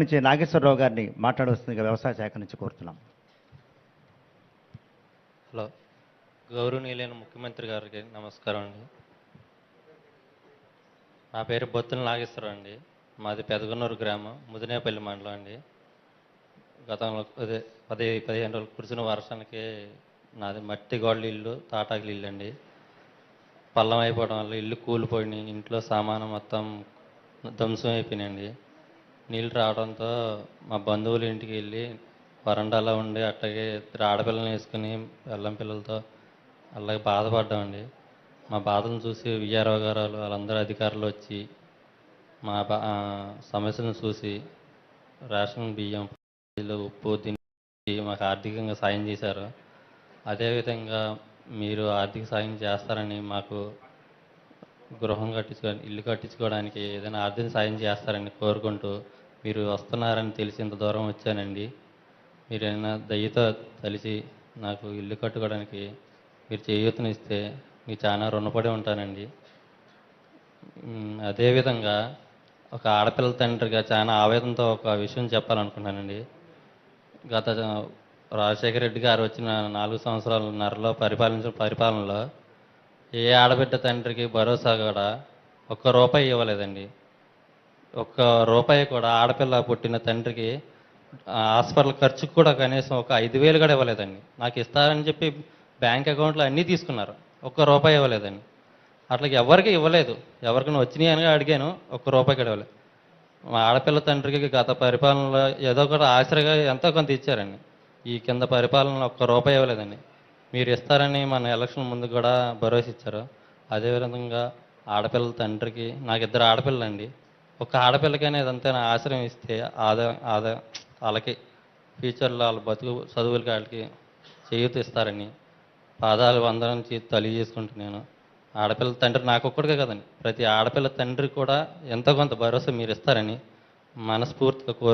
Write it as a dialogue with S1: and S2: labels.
S1: నుంచి నాగేశ్వరరావు గారిని మాట్లాడవలసిందిగా వ్యవసాయ శాఖ నుంచి కోరుతున్నాం.
S2: హలో, గౌరవనీయులైన ముఖ్యమంత్రి గారికి నమస్కారం అండి. నా పేరు బొత్తుల నాగేశ్వరరావు అండి. మాది పెదగనూరు గ్రామం, ముదినేపల్లి మండలం అండి. గతంలో అదే 15 రోజులు కురిసిన వర్షానికి నాది మట్టి గోడల ఇల్లు, తాటాకుల ఇల్లు అండి. పల్లం అయిపోవడం వల్ల ఇల్లు కూలిపోయినాయి, ఇంట్లో సామాను మొత్తం ధ్వంసం అయిపోయినాయండి. నీళ్ళు రావడంతో మా బంధువుల ఇంటికి వెళ్ళి వరండాలో ఉండి అట్లాగే ఇద్దరు ఆడపిల్లల్ని వేసుకుని పిల్లం పిల్లలతో అలాగే బాధపడ్డామండి. మా బాధను చూసి విఆర్ఓ గారు వాళ్ళందరూ అధికారులు వచ్చి మా సమస్యలను చూసి రేషన్ బియ్యం, ఉప్పు తిని మాకు ఆర్థికంగా సాయం చేశారు. అదేవిధంగా మీరు ఆర్థిక సాయం చేస్తారని, మాకు గృహం ఇల్లు కట్టించుకోవడానికి ఏదైనా ఆర్థిక సాయం చేస్తారని కోరుకుంటూ మీరు వస్తున్నారని తెలిసి ఇంత దూరం వచ్చానండి. మీరు ఏమైనా దయతో తలిచి నాకు ఇల్లు కట్టుకోవడానికి మీరు చేయూతనిస్తే మీకు చాలా రుణపడి ఉంటానండి. అదేవిధంగా ఒక ఆడపిల్ల తండ్రిగా చాలా ఆవేదనతో ఒక విషయం చెప్పాలనుకున్నానండి. గత రాజశేఖర రెడ్డి గారు వచ్చిన 4 సంవత్సరాలన్నరలో పరిపాలనలో ఏ ఆడబిడ్డ తండ్రికి భరోసా కూడా ఒక్క రూపాయి ఇవ్వలేదండి. ఒక్క రూపాయి కూడా ఆడపిల్ల పుట్టిన తండ్రికి హాస్పిటల్ ఖర్చుకు కూడా కనీసం ఒక 5,000 కూడా ఇవ్వలేదండి. నాకు ఇస్తారని చెప్పి బ్యాంక్ అకౌంట్లో అన్నీ తీసుకున్నారు, ఒక్క రూపాయి ఇవ్వలేదండి. అట్లాగే ఎవరికి ఇవ్వలేదు. ఎవరికైనా వచ్చినాయి అని అడిగాను, ఒక్క రూపాయి కూడా ఇవ్వలేదు. మా ఆడపిల్ల తండ్రికి గత పరిపాలనలో ఏదో ఒకటి ఆశ్రగా ఎంతో కొంత ఇచ్చారండి. ఈ కింద పరిపాలనలో ఒక్క రూపాయి ఇవ్వలేదండి. మీరు ఇస్తారని మన ఎలక్షన్ ముందు కూడా భరోసా ఇచ్చారు. అదేవిధంగా ఆడపిల్లల తండ్రికి, నాకు 2 ఆడపిల్లలండి, ఒక ఆడపిల్లకైనా ఇదంతా ఆశ్రయం ఇస్తే వాళ్ళకి ఫ్యూచర్లో వాళ్ళ బతుకు చదువులకి వాళ్ళకి చేయూత ఇస్తారని పాదాలు వందరించి తెలియజేసుకుంటున్నాను. ఆడపిల్ల తండ్రి నాకు ఒక్కడికే కదండి, ప్రతి ఆడపిల్ల తండ్రి కూడా ఎంతో కొంత భరోసా మీరు ఇస్తారని మనస్ఫూర్తిగా